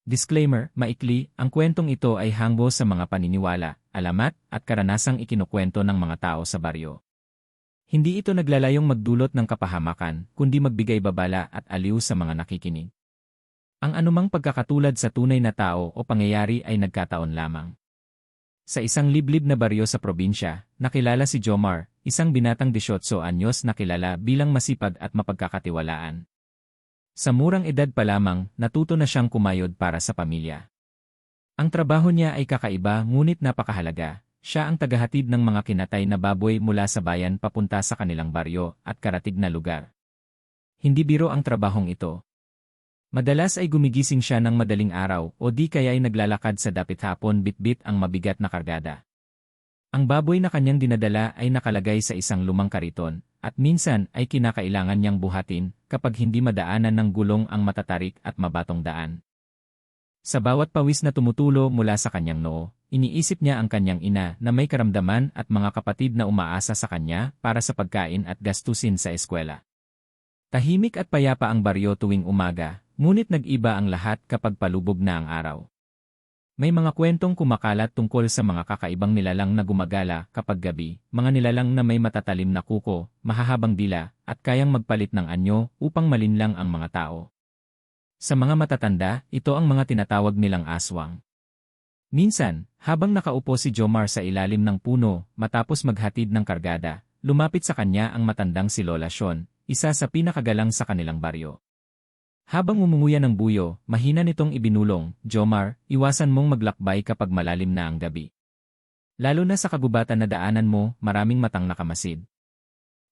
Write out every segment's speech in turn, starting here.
Disclaimer, maikli, ang kwentong ito ay hanggo sa mga paniniwala, alamat, at karanasang ikinukwento ng mga tao sa baryo. Hindi ito naglalayong magdulot ng kapahamakan, kundi magbigay babala at aliw sa mga nakikinig. Ang anumang pagkakatulad sa tunay na tao o pangyayari ay nagkataon lamang. Sa isang liblib na baryo sa probinsya, nakilala si Jomar, isang binatang 18 anyos na kilala bilang masipag at mapagkakatiwalaan. Sa murang edad pa lamang, natuto na siyang kumayod para sa pamilya. Ang trabaho niya ay kakaiba ngunit napakahalaga. Siya ang tagahatid ng mga kinatay na baboy mula sa bayan papunta sa kanilang baryo at karatig na lugar. Hindi biro ang trabahong ito. Madalas ay gumigising siya ng madaling araw o di kaya ay naglalakad sa dapit hapon bitbit ang mabigat na kargada. Ang baboy na kanyang dinadala ay nakalagay sa isang lumang kariton, at minsan ay kinakailangan niyang buhatin kapag hindi madaanan ng gulong ang matatarik at mabatong daan. Sa bawat pawis na tumutulo mula sa kanyang noo, iniisip niya ang kanyang ina na may karamdaman at mga kapatid na umaasa sa kanya para sa pagkain at gastusin sa eskwela. Tahimik at payapa ang baryo tuwing umaga, ngunit nag-iba ang lahat kapag palubog na ang araw. May mga kwentong kumakalat tungkol sa mga kakaibang nilalang na gumagala kapag gabi, mga nilalang na may matatalim na kuko, mahahabang dila, at kayang magpalit ng anyo upang malinlang ang mga tao. Sa mga matatanda, ito ang mga tinatawag nilang aswang. Minsan, habang nakaupo si Jomar sa ilalim ng puno, matapos maghatid ng kargada, lumapit sa kanya ang matandang si Lola Sean, isa sa pinakagalang sa kanilang baryo. Habang umunguya ng buyo, mahina nitong ibinulong, "Jomar, iwasan mong maglakbay kapag malalim na ang gabi. Lalo na sa kagubatan na daanan mo, maraming matang nakamasid."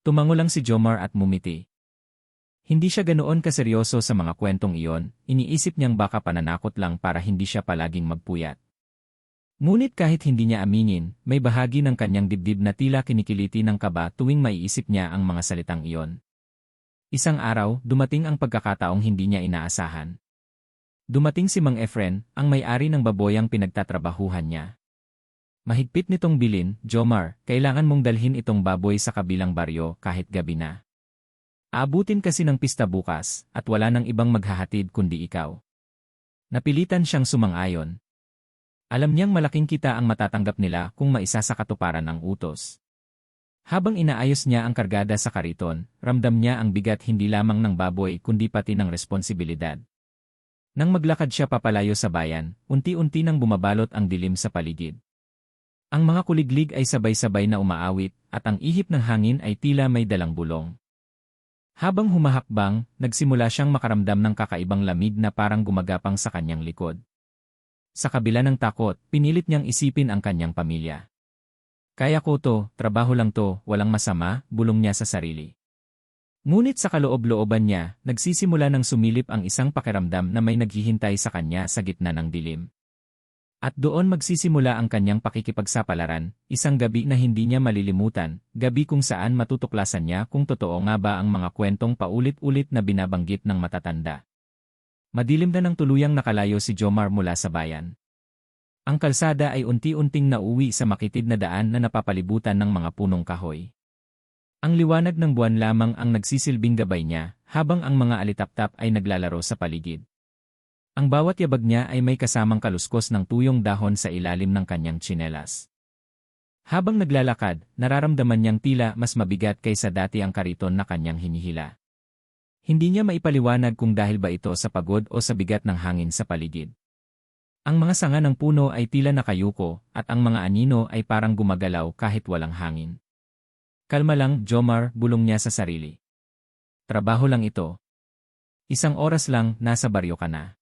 Tumango lang si Jomar at mumiti. Hindi siya ganoon kaseryoso sa mga kwentong iyon, iniisip niyang baka pananakot lang para hindi siya palaging magpuyat. Ngunit kahit hindi niya aminin, may bahagi ng kanyang dibdib na tila kinikiliti ng kaba tuwing maiisip niya ang mga salitang iyon. Isang araw, dumating ang pagkakataong hindi niya inaasahan. Dumating si Mang Efren, ang may-ari ng baboyang pinagtatrabahuhan niya. Mahigpit nitong bilin, "Jomar, kailangan mong dalhin itong baboy sa kabilang baryo kahit gabi na. Aabutin kasi ng pista bukas, at wala nang ibang maghahatid kundi ikaw." Napilitan siyang sumang-ayon. Alam niyang malaking kita ang matatanggap nila kung maisa sa katuparan ang utos. Habang inaayos niya ang kargada sa kariton, ramdam niya ang bigat hindi lamang ng baboy kundi pati ng responsibilidad. Nang maglakad siya papalayo sa bayan, unti-unti nang bumabalot ang dilim sa paligid. Ang mga kuliglig ay sabay-sabay na umaawit, at ang ihip ng hangin ay tila may dalang bulong. Habang humahakbang, nagsimula siyang makaramdam ng kakaibang lamig na parang gumagapang sa kanyang likod. Sa kabila ng takot, pinilit niyang isipin ang kanyang pamilya. "Kaya ko to, trabaho lang to, walang masama," bulong niya sa sarili. Ngunit sa kaloob-looban niya, nagsisimula ng sumilip ang isang pakiramdam na may naghihintay sa kanya sa gitna ng dilim. At doon magsisimula ang kanyang pakikipagsapalaran, isang gabi na hindi niya malilimutan, gabi kung saan matutuklasan niya kung totoo nga ba ang mga kwentong paulit-ulit na binabanggit ng matatanda. Madilim na nang tuluyang nakalayo si Jomar mula sa bayan. Ang kalsada ay unti-unting nauwi sa makitid na daan na napapalibutan ng mga punong kahoy. Ang liwanag ng buwan lamang ang nagsisilbing gabay niya, habang ang mga alitaptap ay naglalaro sa paligid. Ang bawat yabag niya ay may kasamang kaluskos ng tuyong dahon sa ilalim ng kanyang tsinelas. Habang naglalakad, nararamdaman niyang tila mas mabigat kaysa dati ang kariton na kanyang hinihila. Hindi niya maipaliwanag kung dahil ba ito sa pagod o sa bigat ng hangin sa paligid. Ang mga sanga ng puno ay tila nakayuko, at ang mga anino ay parang gumagalaw kahit walang hangin. "Kalma lang, Jomar," bulong niya sa sarili. "Trabaho lang ito. Isang oras lang, nasa baryo ka na."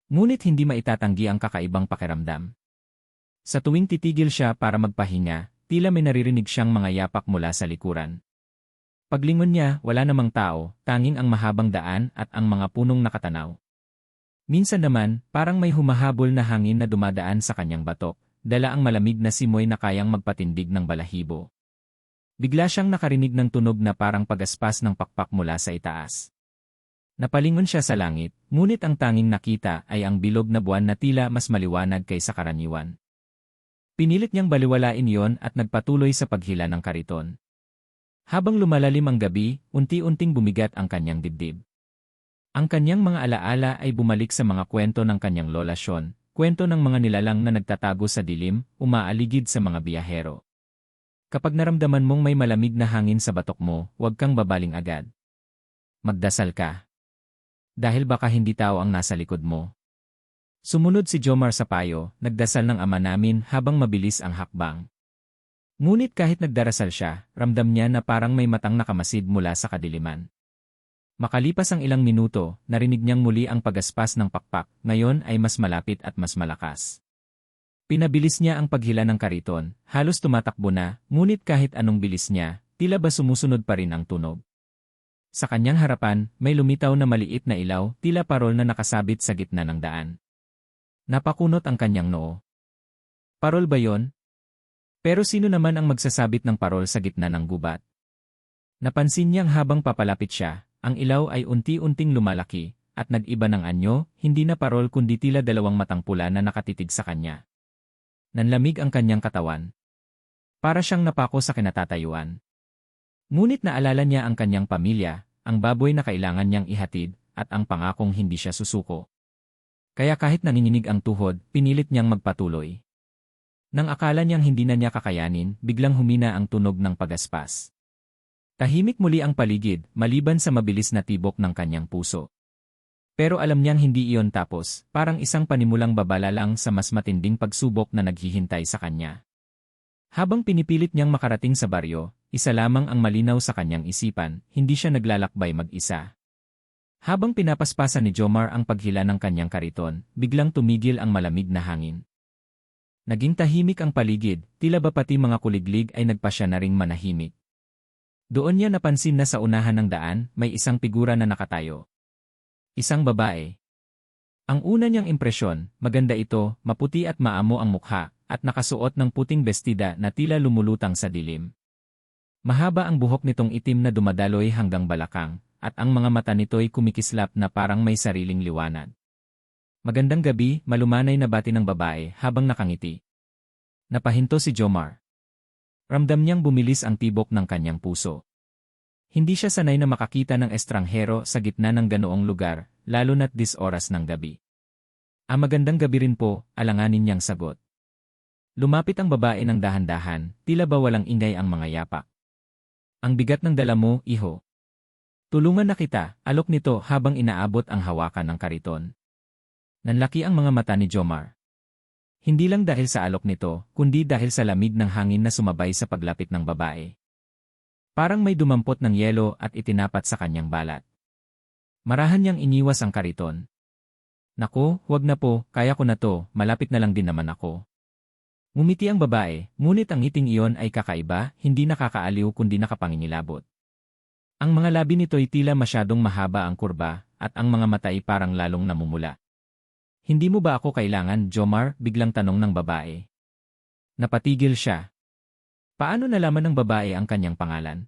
Ngunit hindi maitatanggi ang kakaibang pakiramdam. Sa tuwing titigil siya para magpahinga, tila may naririnig siyang mga yapak mula sa likuran. Paglingon niya, wala namang tao, tanging ang mahabang daan at ang mga punong nakatanaw. Minsan naman, parang may humahabol na hangin na dumadaan sa kanyang batok, dala ang malamig na simoy na kayang magpatindig ng balahibo. Bigla siyang nakarinig ng tunog na parang pagaspas ng pakpak mula sa itaas. Napalingon siya sa langit, ngunit ang tanging nakita ay ang bilog na buwan na tila mas maliwanag kaysa karaniwan. Pinilit niyang baliwalain iyon at nagpatuloy sa paghila ng kariton. Habang lumalalim ang gabi, unti-unting bumigat ang kanyang dibdib. Ang kanyang mga alaala ay bumalik sa mga kwento ng kanyang lola Sean, kwento ng mga nilalang na nagtatago sa dilim, umaaligid sa mga biyahero. Kapag naramdaman mong may malamig na hangin sa batok mo, huwag kang babaling agad. Magdasal ka. Dahil baka hindi tao ang nasa likod mo. Sumunod si Jomar sa payo, nagdasal ng ama namin habang mabilis ang hakbang. Ngunit kahit nagdarasal siya, ramdam niya na parang may matang nakamasid mula sa kadiliman. Makalipas ang ilang minuto, narinig niyang muli ang pagaspas ng pakpak, ngayon ay mas malapit at mas malakas. Pinabilis niya ang paghila ng kariton, halos tumatakbo na, ngunit kahit anong bilis niya, tila ba sumusunod pa rin ang tunog. Sa kanyang harapan, may lumitaw na maliit na ilaw, tila parol na nakasabit sa gitna ng daan. Napakunot ang kanyang noo. Parol ba yon? Pero sino naman ang magsasabit ng parol sa gitna ng gubat? Napansin niyang habang papalapit siya, ang ilaw ay unti-unting lumalaki, at nag-iba ng anyo, hindi na parol kundi tila dalawang matang pula na nakatitig sa kanya. Nanlamig ang kanyang katawan. Para siyang napako sa kinatatayuan. Ngunit naalala niya ang kanyang pamilya, ang baboy na kailangan niyang ihatid, at ang pangakong hindi siya susuko. Kaya kahit nanginginig ang tuhod, pinilit niyang magpatuloy. Nang akala niyang hindi na niya kakayanin, biglang humina ang tunog ng pagaspas. Tahimik muli ang paligid, maliban sa mabilis na tibok ng kanyang puso. Pero alam niyang hindi iyon tapos, parang isang panimulang babala lang sa mas matinding pagsubok na naghihintay sa kanya. Habang pinipilit niyang makarating sa baryo, isa lamang ang malinaw sa kanyang isipan, hindi siya naglalakbay mag-isa. Habang pinapaspasan ni Jomar ang paghila ng kanyang kariton, biglang tumigil ang malamig na hangin. Naging tahimik ang paligid, tila ba pati mga kuliglig ay nagpasya na ring manahimik. Doon niya napansin na sa unahan ng daan, may isang figura na nakatayo. Isang babae. Ang una niyang impresyon, maganda ito, maputi at maamo ang mukha, at nakasuot ng puting bestida na tila lumulutang sa dilim. Mahaba ang buhok nitong itim na dumadaloy hanggang balakang, at ang mga mata nito'y kumikislap na parang may sariling liwanag. Magandang gabi, malumanay na bati ng babae habang nakangiti. Napahinto si Jomar. Ramdam niyang bumilis ang tibok ng kanyang puso. Hindi siya sanay na makakita ng estranghero sa gitna ng ganoong lugar, lalo na't 10 oras ng gabi. Magandang gabi rin po, alanganin niyang sagot. Lumapit ang babae ng dahan-dahan, tila ba walang ingay ang mga yapak. Ang bigat ng dala mo, iho. Tulungan na kita, alok nito habang inaabot ang hawakan ng kariton. Nanlaki ang mga mata ni Jomar. Hindi lang dahil sa alok nito, kundi dahil sa lamig ng hangin na sumabay sa paglapit ng babae. Parang may dumampot ng yelo at itinapat sa kanyang balat. Marahan niyang iniwas ang kariton. Naku, huwag na po, kaya ko na to, malapit na lang din naman ako. Ngumiti ang babae, ngunit ang ngiting iyon ay kakaiba, hindi nakakaaliw kundi nakapangingilabot. Ang mga labi nito'y tila masyadong mahaba ang kurba, at ang mga mata ay parang lalong namumula. Hindi mo ba ako kailangan, Jomar? Biglang tanong ng babae. Napatigil siya. Paano nalaman ng babae ang kanyang pangalan?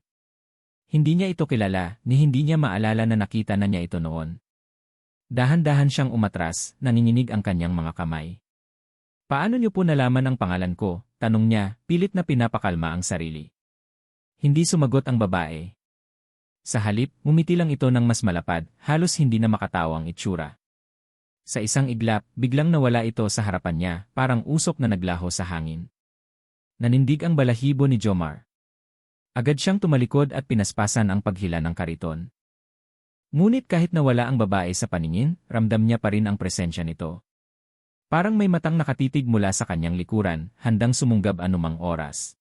Hindi niya ito kilala, ni hindi niya maalala na nakita na niya ito noon. Dahan-dahan siyang umatras, nanginginig ang kanyang mga kamay. Paano niyo po nalaman ang pangalan ko? Tanong niya, pilit na pinapakalma ang sarili. Hindi sumagot ang babae. Sa halip, ngumiti lang ito ng mas malapad, halos hindi na makatawa ang itsura. Sa isang iglap, biglang nawala ito sa harapan niya, parang usok na naglaho sa hangin. Nanindig ang balahibo ni Jomar. Agad siyang tumalikod at pinaspasan ang paghila ng kariton. Ngunit kahit nawala ang babae sa paningin, ramdam niya pa rin ang presensya nito. Parang may matang nakatitig mula sa kanyang likuran, handang sumunggab anumang oras.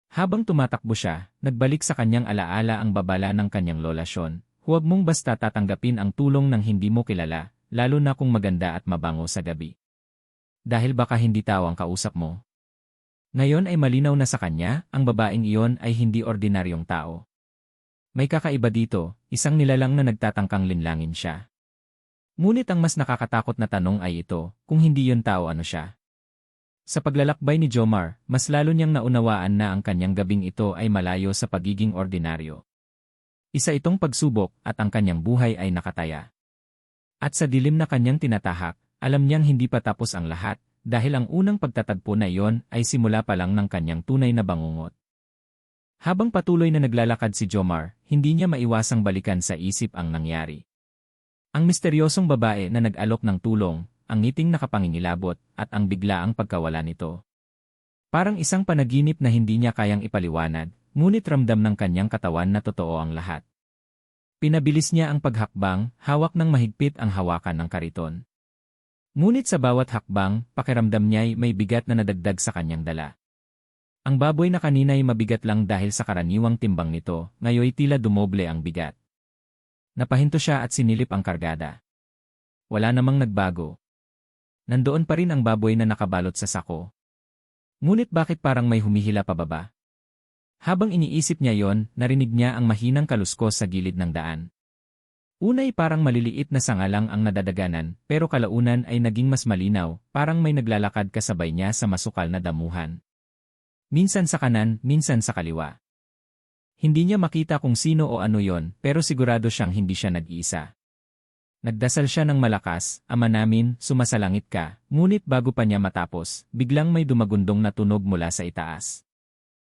Habang tumatakbo siya, nagbalik sa kanyang alaala ang babala ng kanyang lola Sean, huwag mong basta tatanggapin ang tulong ng hindi mo kilala, lalo na kung maganda at mabango sa gabi. Dahil baka hindi tao ang kausap mo. Ngayon ay malinaw na sa kanya, ang babaeng iyon ay hindi ordinaryong tao. May kakaiba dito, isang nilalang na nagtatangkang linlangin siya. Ngunit ang mas nakakatakot na tanong ay ito, kung hindi yon tao ano siya? Sa paglalakbay ni Jomar, mas lalo niyang naunawaan na ang kanyang gabing ito ay malayo sa pagiging ordinaryo. Isa itong pagsubok at ang kanyang buhay ay nakataya. At sa dilim na kanyang tinatahak, alam niyang hindi pa tapos ang lahat, dahil ang unang pagtatagpo na iyon ay simula pa lang ng kanyang tunay na bangungot. Habang patuloy na naglalakad si Jomar, hindi niya maiwasang balikan sa isip ang nangyari. Ang misteryosong babae na nag-alok ng tulong, ang ngiting nakapangingilabot, at ang biglaang pagkawala nito. Parang isang panaginip na hindi niya kayang ipaliwanag, ngunit ramdam ng kanyang katawan na totoo ang lahat. Pinabilis niya ang paghakbang, hawak ng mahigpit ang hawakan ng kariton. Ngunit sa bawat hakbang, pakiramdam niya'y may bigat na nadagdag sa kanyang dala. Ang baboy na kanina'y mabigat lang dahil sa karaniwang timbang nito, ngayoy tila dumoble ang bigat. Napahinto siya at sinilip ang kargada. Wala namang nagbago. Nandoon pa rin ang baboy na nakabalot sa sako. Ngunit bakit parang may humihila pababa? Habang iniisip niya yon, narinig niya ang mahinang kaluskos sa gilid ng daan. Unay parang maliliit na sanga lang ang nadadaganan, pero kalaunan ay naging mas malinaw, parang may naglalakad kasabay niya sa masukal na damuhan. Minsan sa kanan, minsan sa kaliwa. Hindi niya makita kung sino o ano yon, pero sigurado siyang hindi siya nag-iisa. Nagdasal siya ng malakas, "Ama namin, sumasalangit ka," ngunit bago pa niya matapos, biglang may dumagundong na tunog mula sa itaas.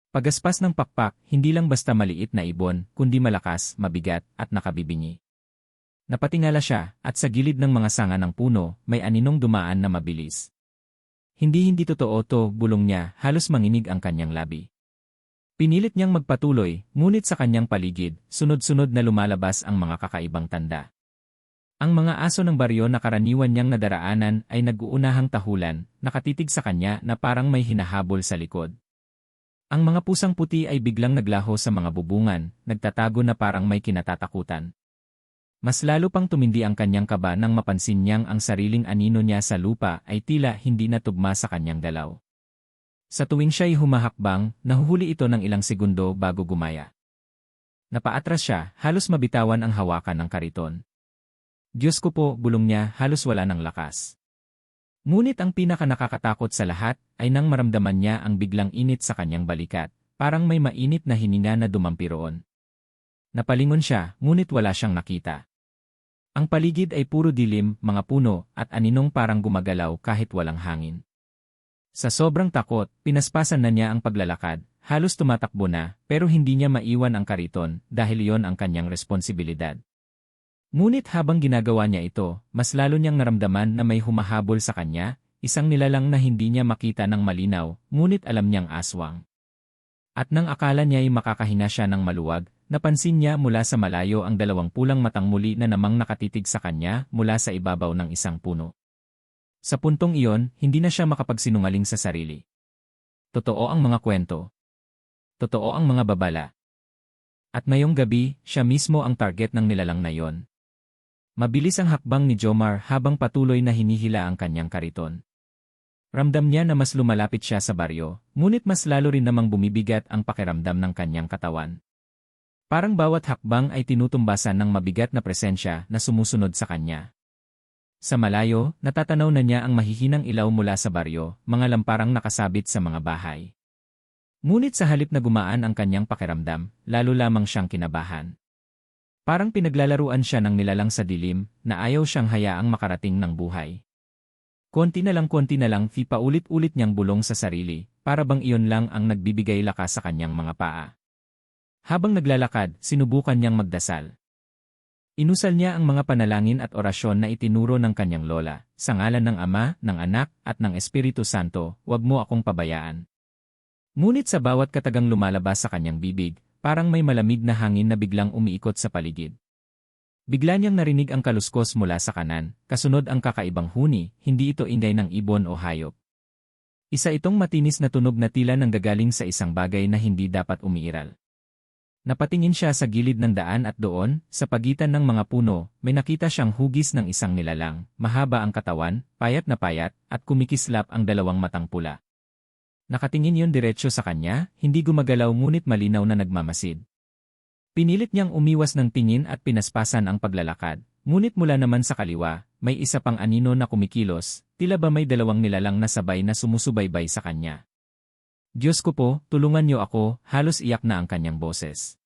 Pagaspas ng pakpak, hindi lang basta maliit na ibon, kundi malakas, mabigat, at nakabibingi. Napatingala siya, at sa gilid ng mga sanga ng puno, may aninong dumaan na mabilis. Hindi totoo to, bulong niya, halos manginig ang kanyang labi. Pinilit niyang magpatuloy, ngunit sa kanyang paligid, sunod-sunod na lumalabas ang mga kakaibang tanda. Ang mga aso ng baryo na karaniwan niyang nadaraanan ay nag-uunahang tahulan, nakatitig sa kanya na parang may hinahabol sa likod. Ang mga pusang puti ay biglang naglaho sa mga bubungan, nagtatago na parang may kinatatakutan. Mas lalo pang tumindi ang kanyang kaba nang mapansin niyang ang sariling anino niya sa lupa ay tila hindi natugma sa kanyang galaw. Sa tuwing siya'y humahakbang, nahuhuli ito ng ilang segundo bago gumaya. Napaatras siya, halos mabitawan ang hawakan ng kariton. "Diyos ko po," bulong niya, halos wala ng lakas. Ngunit ang pinaka-nakakatakot sa lahat ay nang maramdaman niya ang biglang init sa kanyang balikat, parang may mainit na hininga na dumampi roon. Napalingon siya, ngunit wala siyang nakita. Ang paligid ay puro dilim, mga puno, at aninong parang gumagalaw kahit walang hangin. Sa sobrang takot, pinaspasan na niya ang paglalakad, halos tumatakbo na, pero hindi niya maiwan ang kariton dahil iyon ang kanyang responsibilidad. Ngunit habang ginagawa niya ito, mas lalo niyang naramdaman na may humahabol sa kanya, isang nilalang na hindi niya makita ng malinaw, ngunit alam niyang aswang. At nang akala niya'y makakahinga siya ng maluwag, napansin niya mula sa malayo ang dalawang pulang matang muli na namang nakatitig sa kanya mula sa ibabaw ng isang puno. Sa puntong iyon, hindi na siya makapagsinungaling sa sarili. Totoo ang mga kwento. Totoo ang mga babala. At ngayong gabi, siya mismo ang target ng nilalang na yon. Mabilis ang hakbang ni Jomar habang patuloy na hinihila ang kanyang kariton. Ramdam niya na mas lumalapit siya sa baryo, ngunit mas lalo rin namang bumibigat ang pakiramdam ng kanyang katawan. Parang bawat hakbang ay tinutumbasan ng mabigat na presensya na sumusunod sa kanya. Sa malayo, natatanaw na niya ang mahihinang ilaw mula sa baryo, mga lamparang nakasabit sa mga bahay. Ngunit sa halip na gumaan ang kanyang pakiramdam, lalo lamang siyang kinabahan. Parang pinaglalaruan siya ng nilalang sa dilim, na ayaw siyang hayaang makarating ng buhay. Konti na lang paulit-ulit niyang bulong sa sarili, para bang iyon lang ang nagbibigay lakas sa kanyang mga paa. Habang naglalakad, sinubukan niyang magdasal. Inusal niya ang mga panalangin at orasyon na itinuro ng kanyang lola, sa ngalan ng Ama, ng Anak, at ng Espiritu Santo, "Huwag mo akong pabayaan." Ngunit sa bawat katagang lumalabas sa kanyang bibig, parang may malamig na hangin na biglang umiikot sa paligid. Bigla niyang narinig ang kaluskos mula sa kanan, kasunod ang kakaibang huni, hindi ito ingay ng ibon o hayop. Isa itong matinis na tunog na tila nanggagaling sa isang bagay na hindi dapat umiiral. Napatingin siya sa gilid ng daan at doon, sa pagitan ng mga puno, may nakita siyang hugis ng isang nilalang, mahaba ang katawan, payat na payat, at kumikislap ang dalawang matang pula. Nakatingin yon diretsyo sa kanya, hindi gumagalaw ngunit malinaw na nagmamasid. Pinilit niyang umiwas ng tingin at pinaspasan ang paglalakad, ngunit mula naman sa kaliwa, may isa pang anino na kumikilos, tila ba may dalawang nilalang na sabay na sumusubaybay sa kanya. "Diyos ko po, tulungan niyo ako," halos iyak na ang kanyang boses.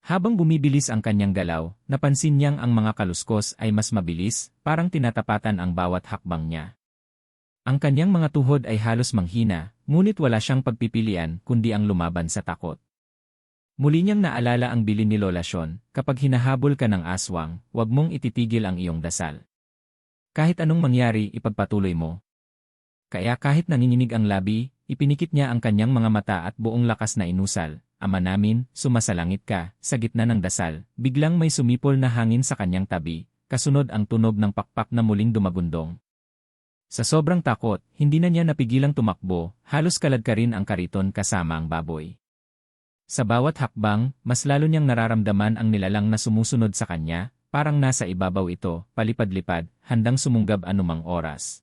Habang bumibilis ang kanyang galaw, napansin niyang ang mga kaluskos ay mas mabilis, parang tinatapatan ang bawat hakbang niya. Ang kanyang mga tuhod ay halos manghina, ngunit wala siyang pagpipilian kundi ang lumaban sa takot. Muli niyang naalala ang bilin ni Lola Sean, kapag hinahabol ka ng aswang, huwag mong ititigil ang iyong dasal. Kahit anong mangyari, ipagpatuloy mo. Kaya kahit nanginginig ang labi, ipinikit niya ang kanyang mga mata at buong lakas na inusal, "Ama namin, sumasalangit ka." Sa gitna ng dasal, biglang may sumipol na hangin sa kanyang tabi, kasunod ang tunog ng pakpak na muling dumagundong. Sa sobrang takot, hindi na niya napigilang tumakbo, halos kaladkarin ang kariton kasama ang baboy. Sa bawat hakbang, mas lalo niyang nararamdaman ang nilalang na sumusunod sa kanya, parang nasa ibabaw ito, palipad-lipad, handang sumunggab anumang oras.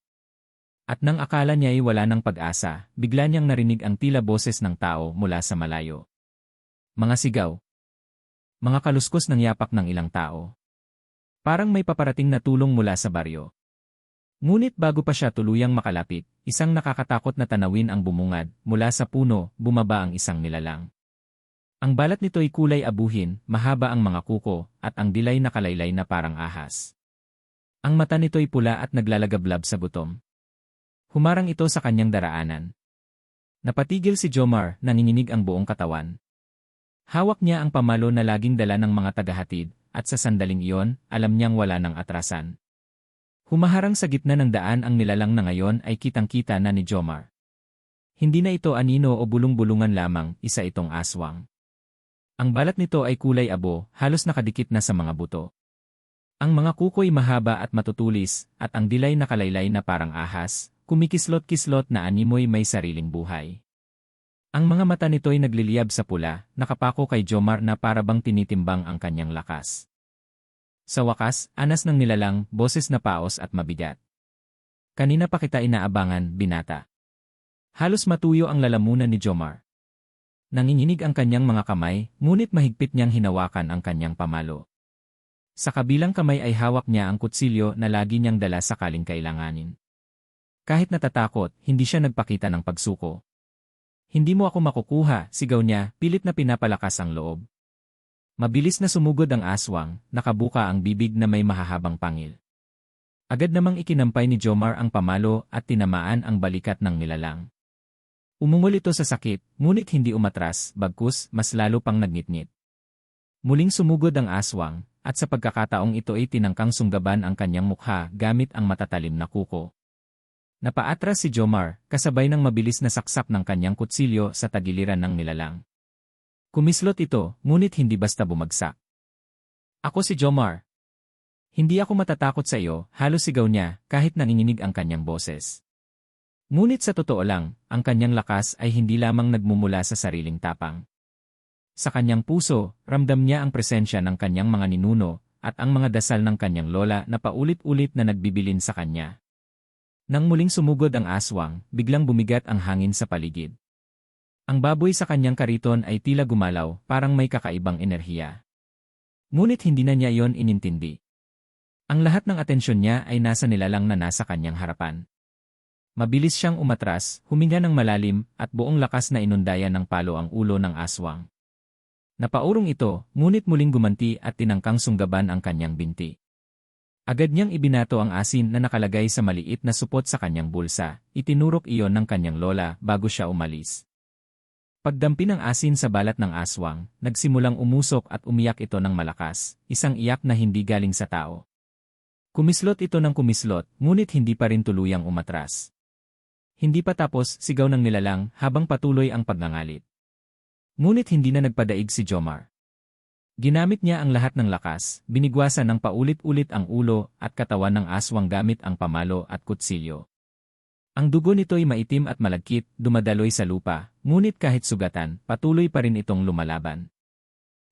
At nang akala niya ay wala ng pag-asa, bigla niyang narinig ang tila boses ng tao mula sa malayo. Mga sigaw. Mga kaluskos ng yapak ng ilang tao. Parang may paparating na tulong mula sa baryo. Ngunit bago pa siya tuluyang makalapit, isang nakakatakot na tanawin ang bumungad, mula sa puno, bumaba ang isang nilalang. Ang balat nito ay kulay abuhin, mahaba ang mga kuko, at ang dilay na kalaylay na parang ahas. Ang mata nito ay pula at naglalagablab sa gutom. Humarang ito sa kanyang daraanan. Napatigil si Jomar, nanginginig ang buong katawan. Hawak niya ang pamalo na laging dala ng mga tagahatid, at sa sandaling iyon, alam niyang wala ng atrasan. Humaharang sa gitna ng daan ang nilalang na ngayon ay kitang-kita na ni Jomar. Hindi na ito anino o bulong-bulungan lamang, isa itong aswang. Ang balat nito ay kulay abo, halos nakadikit na sa mga buto. Ang mga kuko'y mahaba at matutulis, at ang dilay na kalaylay na parang ahas, kumikislot-kislot na animoy may sariling buhay. Ang mga mata nito'y nagliliyab sa pula, nakapako kay Jomar na parabang tinitimbang ang kanyang lakas. Sa wakas, anas ng nilalang, boses na paos at mabigat. "Kanina pa kita inaabangan, binata." Halos matuyo ang lalamunan ni Jomar. Nanginginig ang kanyang mga kamay, ngunit mahigpit niyang hinawakan ang kanyang pamalo. Sa kabilang kamay ay hawak niya ang kutsilyo na lagi niyang dala sakaling kailanganin. Kahit natatakot, hindi siya nagpakita ng pagsuko. "Hindi mo ako makukuha," sigaw niya, pilit na pinapalakas ang loob. Mabilis na sumugod ang aswang, nakabuka ang bibig na may mahahabang pangil. Agad namang ikinampay ni Jomar ang pamalo at tinamaan ang balikat ng nilalang. Umungol ito sa sakit, ngunit hindi umatras, bagkus mas lalo pang nagnitnit. Muling sumugod ang aswang, at sa pagkakataong ito ay tinangkang sunggaban ang kanyang mukha gamit ang matatalim na kuko. Napaatras si Jomar, kasabay ng mabilis na saksak ng kanyang kutsilyo sa tagiliran ng nilalang. Kumislot ito, ngunit hindi basta bumagsak. "Ako si Jomar. Hindi ako matatakot sa iyo," halos sigaw niya, kahit nanginginig ang kanyang boses. Ngunit sa totoo lang, ang kanyang lakas ay hindi lamang nagmumula sa sariling tapang. Sa kanyang puso, ramdam niya ang presensya ng kanyang mga ninuno, at ang mga dasal ng kanyang lola na paulit-ulit na nagbibilin sa kanya. Nang muling sumugod ang aswang, biglang bumigat ang hangin sa paligid. Ang baboy sa kanyang kariton ay tila gumalaw, parang may kakaibang enerhiya. Ngunit hindi na niya iyon inintindi. Ang lahat ng atensyon niya ay nasa nilalang na nasa kanyang harapan. Mabilis siyang umatras, huminga ng malalim, at buong lakas na inundayan ng palo ang ulo ng aswang. Napaurong ito, ngunit muling gumanti at tinangkang sunggaban ang kanyang binti. Agad niyang ibinato ang asin na nakalagay sa maliit na supot sa kanyang bulsa, itinurok iyon ng kanyang lola bago siya umalis. Pagdampi ng asin sa balat ng aswang, nagsimulang umusok at umiyak ito ng malakas, isang iyak na hindi galing sa tao. Kumislot ito ng kumislot, ngunit hindi pa rin tuluyang umatras. Hindi pa tapos, sigaw ng nilalang habang patuloy ang pagngangalit. Ngunit hindi na nagpadaig si Jomar. Ginamit niya ang lahat ng lakas, binigwasan ng paulit-ulit ang ulo at katawan ng aswang gamit ang pamalo at kutsilyo. Ang dugo nito'y maitim at malagkit, dumadaloy sa lupa, ngunit kahit sugatan, patuloy pa rin itong lumalaban.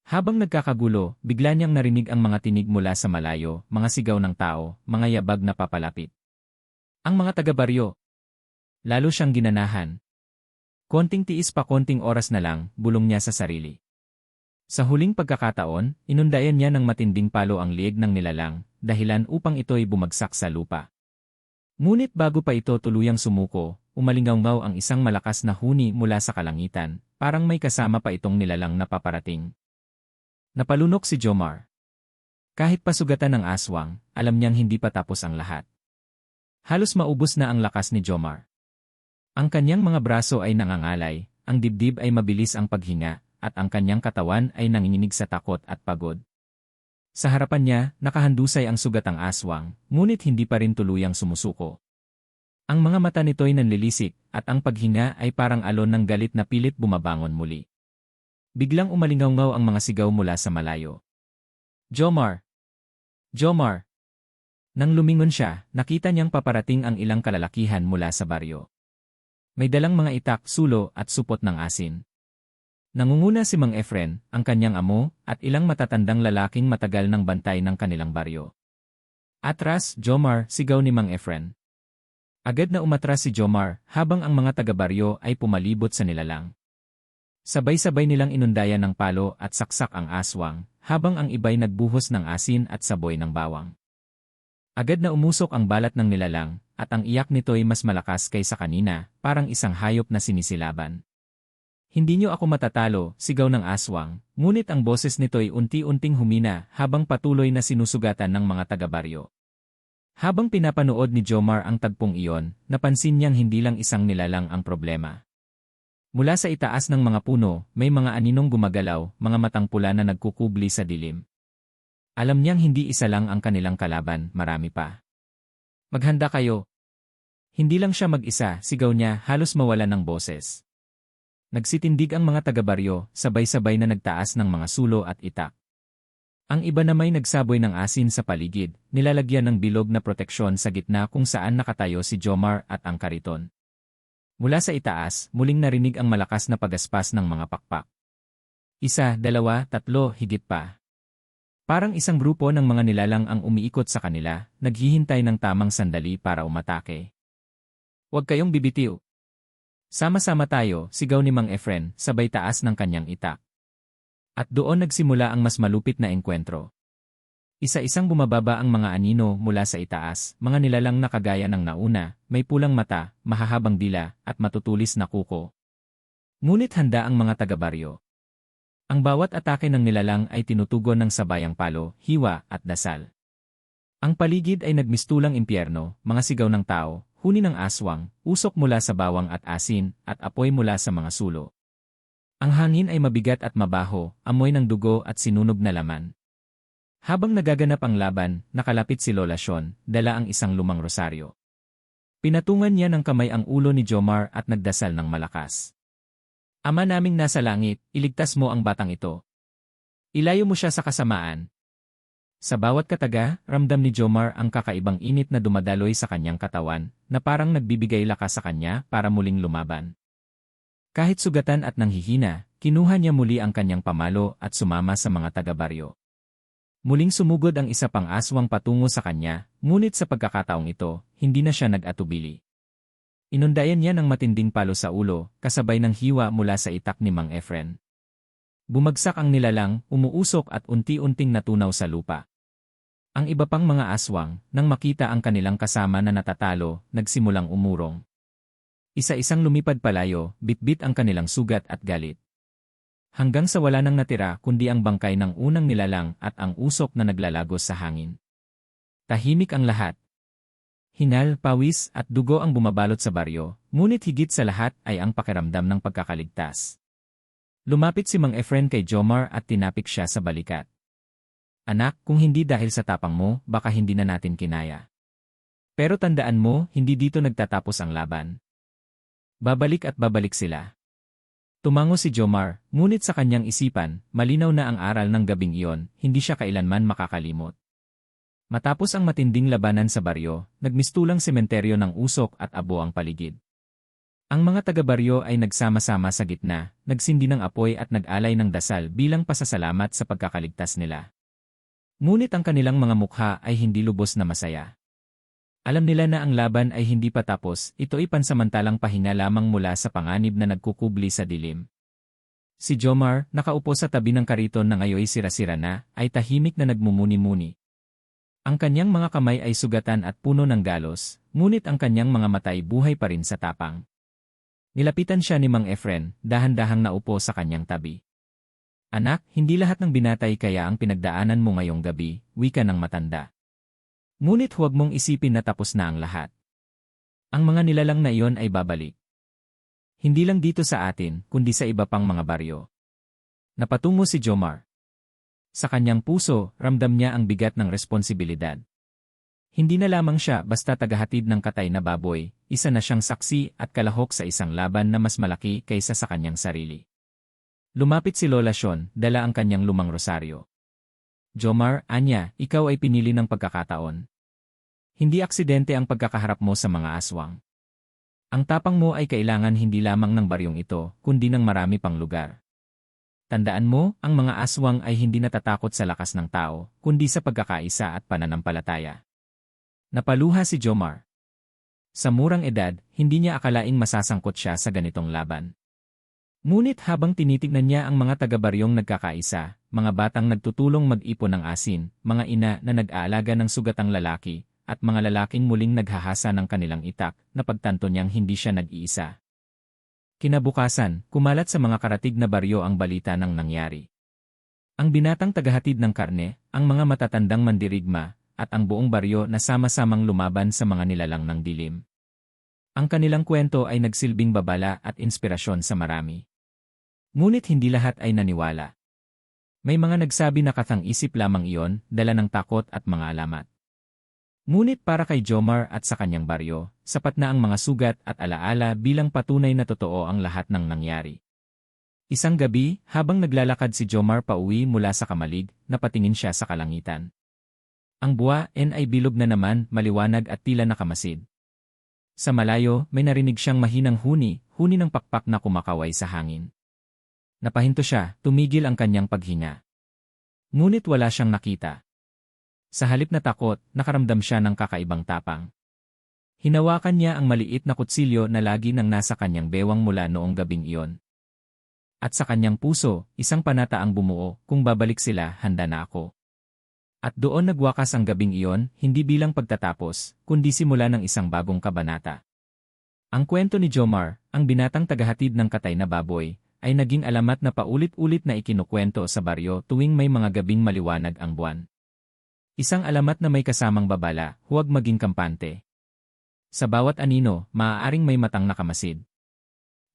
Habang nagkakagulo, bigla niyang narinig ang mga tinig mula sa malayo, mga sigaw ng tao, mga yabag na papalapit. Ang mga taga-baryo. Lalo siyang ginanahan. Konting tiis pa, konting oras na lang, bulong niya sa sarili. Sa huling pagkakataon, inundayan niya ng matinding palo ang liig ng nilalang, dahilan upang ito'y bumagsak sa lupa. Ngunit bago pa ito tuluyang sumuko, umalingaw ang isang malakas na huni mula sa kalangitan, parang may kasama pa itong nilalang na paparating. Napalunok si Jomar. Kahit pasugatan ng aswang, alam niyang hindi pa tapos ang lahat. Halos maubos na ang lakas ni Jomar. Ang kanyang mga braso ay nangangalay, ang dibdib ay mabilis ang paghinga, at ang kanyang katawan ay nanginginig sa takot at pagod. Sa harapan niya, nakahandusay ang sugatang aswang, ngunit hindi pa rin tuluyang sumusuko. Ang mga mata nito'y nanlilisik, at ang paghinga ay parang alon ng galit na pilit bumabangon muli. Biglang umalingaw ang mga sigaw mula sa malayo. Jomar! Jomar! Nang lumingon siya, nakita niyang paparating ang ilang kalalakihan mula sa baryo. May dalang mga itak, sulo at supot ng asin. Nangunguna si Mang Efren, ang kanyang amo, at ilang matatandang lalaking matagal ng bantay ng kanilang baryo. Atras, Jomar, sigaw ni Mang Efren. Agad na umatras si Jomar, habang ang mga taga-baryo ay pumalibot sa nilalang. Sabay-sabay nilang inundayan ng palo at saksak ang aswang, habang ang iba'y nagbuhos ng asin at saboy ng bawang. Agad na umusok ang balat ng nilalang, at ang iyak nito'y mas malakas kaysa kanina, parang isang hayop na sinisilaban. Hindi niyo ako matatalo, sigaw ng aswang, ngunit ang boses nito'y unti-unting humina habang patuloy na sinusugatan ng mga taga-baryo. Habang pinapanood ni Jomar ang tagpong iyon, napansin niyang hindi lang isang nilalang ang problema. Mula sa itaas ng mga puno, may mga aninong gumagalaw, mga matang pula na nagkukubli sa dilim. Alam niyang hindi isa lang ang kanilang kalaban, marami pa. Maghanda kayo. Hindi lang siya mag-isa, sigaw niya, halos mawalan ng boses. Nagsitindig ang mga taga-baryo, sabay-sabay na nagtaas ng mga sulo at itak. Ang iba na may nagsaboy ng asin sa paligid, nilalagyan ng bilog na proteksyon sa gitna kung saan nakatayo si Jomar at ang kariton. Mula sa itaas, muling narinig ang malakas na pagaspas ng mga pakpak. Isa, dalawa, tatlo, higit pa. Parang isang grupo ng mga nilalang ang umiikot sa kanila, naghihintay ng tamang sandali para umatake. Huwag kayong bibitiw. Sama-sama tayo, sigaw ni Mang Efren, sabay taas ng kanyang itak. At doon nagsimula ang mas malupit na engkwentro. Isa-isang bumababa ang mga anino mula sa itaas, mga nilalang na kagaya ng nauna, may pulang mata, mahahabang dila, at matutulis na kuko. Ngunit handa ang mga taga-baryo. Ang bawat atake ng nilalang ay tinutugon ng sabayang palo, hiwa, at dasal. Ang paligid ay nagmistulang impyerno, mga sigaw ng tao, huni ng aswang, usok mula sa bawang at asin, at apoy mula sa mga sulo. Ang hangin ay mabigat at mabaho, amoy ng dugo at sinunog na laman. Habang nagaganap ang laban, nakalapit si Lola Sean, dala ang isang lumang rosaryo. Pinatungan niya ng kamay ang ulo ni Jomar at nagdasal ng malakas. Ama naming nasa langit, iligtas mo ang batang ito. Ilayo mo siya sa kasamaan. Sa bawat kataga, ramdam ni Jomar ang kakaibang init na dumadaloy sa kanyang katawan, na parang nagbibigay lakas sa kanya para muling lumaban. Kahit sugatan at nanghihina, kinuha niya muli ang kanyang pamalo at sumama sa mga taga-baryo. Muling sumugod ang isa pang aswang patungo sa kanya, ngunit sa pagkakataong ito, hindi na siya nag-atubili. Inundayan niya ng matinding palo sa ulo, kasabay ng hiwa mula sa itak ni Mang Efren. Bumagsak ang nilalang, umuusok at unti-unting natunaw sa lupa. Ang iba pang mga aswang, nang makita ang kanilang kasama na natatalo, nagsimulang umurong. Isa-isang lumipad palayo, bitbit ang kanilang sugat at galit. Hanggang sa wala nang natira kundi ang bangkay ng unang nilalang at ang usok na naglalagos sa hangin. Tahimik ang lahat. Hinal, pawis at dugo ang bumabalot sa baryo, ngunit higit sa lahat ay ang pakiramdam ng pagkakaligtas. Lumapit si Mang Efren kay Jomar at tinapik siya sa balikat. Anak, kung hindi dahil sa tapang mo, baka hindi na natin kinaya. Pero tandaan mo, hindi dito nagtatapos ang laban. Babalik at babalik sila. Tumango si Jomar, ngunit sa kanyang isipan, malinaw na ang aral ng gabing iyon, hindi siya kailanman makakalimot. Matapos ang matinding labanan sa baryo, nagmistulang sementeryo ng usok at abo ang paligid. Ang mga taga-baryo ay nagsama-sama sa gitna, nagsindi ng apoy at nag-alay ng dasal bilang pasasalamat sa pagkakaligtas nila. Ngunit ang kanilang mga mukha ay hindi lubos na masaya. Alam nila na ang laban ay hindi pa tapos, ito ay pansamantalang pahinga lamang mula sa panganib na nagkukubli sa dilim. Si Jomar, nakaupo sa tabi ng kariton na ngayoy sira-sira na, ay tahimik na nagmumuni-muni. Ang kanyang mga kamay ay sugatan at puno ng galos, ngunit ang kanyang mga mata ay buhay pa rin sa tapang. Nilapitan siya ni Mang Efren, dahan-dahang naupo sa kanyang tabi. Anak, hindi lahat ng binatay kaya ang pinagdaanan mo ngayong gabi, wika ng matanda. Ngunit huwag mong isipin na tapos na ang lahat. Ang mga nilalang na iyon ay babalik. Hindi lang dito sa atin, kundi sa iba pang mga baryo. Napatungo si Jomar. Sa kanyang puso, ramdam niya ang bigat ng responsibilidad. Hindi na lamang siya basta tagahatid ng katay na baboy, isa na siyang saksi at kalahok sa isang laban na mas malaki kaysa sa kanyang sarili. Lumapit si Lola Sean, dala ang kanyang lumang rosaryo. Jomar, anya, ikaw ay pinili ng pagkakataon. Hindi aksidente ang pagkakaharap mo sa mga aswang. Ang tapang mo ay kailangan hindi lamang ng baryong ito, kundi ng marami pang lugar. Tandaan mo, ang mga aswang ay hindi natatakot sa lakas ng tao, kundi sa pagkakaisa at pananampalataya. Napaluha si Jomar. Sa murang edad, hindi niya akalaing masasangkot siya sa ganitong laban. Ngunit habang tinitignan niya ang mga taga-baryong nagkakaisa, mga batang nagtutulong mag-ipon ng asin, mga ina na nag-aalaga ng sugatang lalaki, at mga lalaking muling naghahasa ng kanilang itak, napagtanto niyang hindi siya nag-iisa. Kinabukasan, kumalat sa mga karatig na baryo ang balita ng nangyari. Ang binatang tagahatid ng karne, ang mga matatandang mandirigma, at ang buong baryo na sama-samang lumaban sa mga nilalang ng dilim. Ang kanilang kwento ay nagsilbing babala at inspirasyon sa marami. Ngunit hindi lahat ay naniwala. May mga nagsabi na kathang-isip lamang iyon, dala ng takot at mga alamat. Ngunit para kay Jomar at sa kanyang baryo, sapat na ang mga sugat at alaala bilang patunay na totoo ang lahat ng nangyari. Isang gabi, habang naglalakad si Jomar pauwi mula sa Kamalig, napatingin siya sa kalangitan. Ang buwan ay bilog na naman, maliwanag at tila nakamasid. Sa malayo, may narinig siyang mahinang huni ng pakpak na kumakaway sa hangin. Napahinto siya, tumigil ang kanyang paghinga. Ngunit wala siyang nakita. Sa halip na takot, nakaramdam siya ng kakaibang tapang. Hinawakan niya ang maliit na kutsilyo na lagi nang nasa kanyang bewang mula noong gabing iyon. At sa kanyang puso, isang panata ang bumuo, kung babalik sila, handa na ako. At doon nagwakas ang gabing iyon, hindi bilang pagtatapos, kundi simula ng isang bagong kabanata. Ang kwento ni Jomar, ang binatang tagahatid ng katay na baboy, ay naging alamat na paulit-ulit na ikinukwento sa baryo tuwing may mga gabing maliwanag ang buwan. Isang alamat na may kasamang babala, huwag maging kampante. Sa bawat anino, maaaring may matang nakamasid.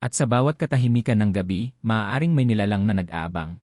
At sa bawat katahimikan ng gabi, maaaring may nilalang na nag-aabang.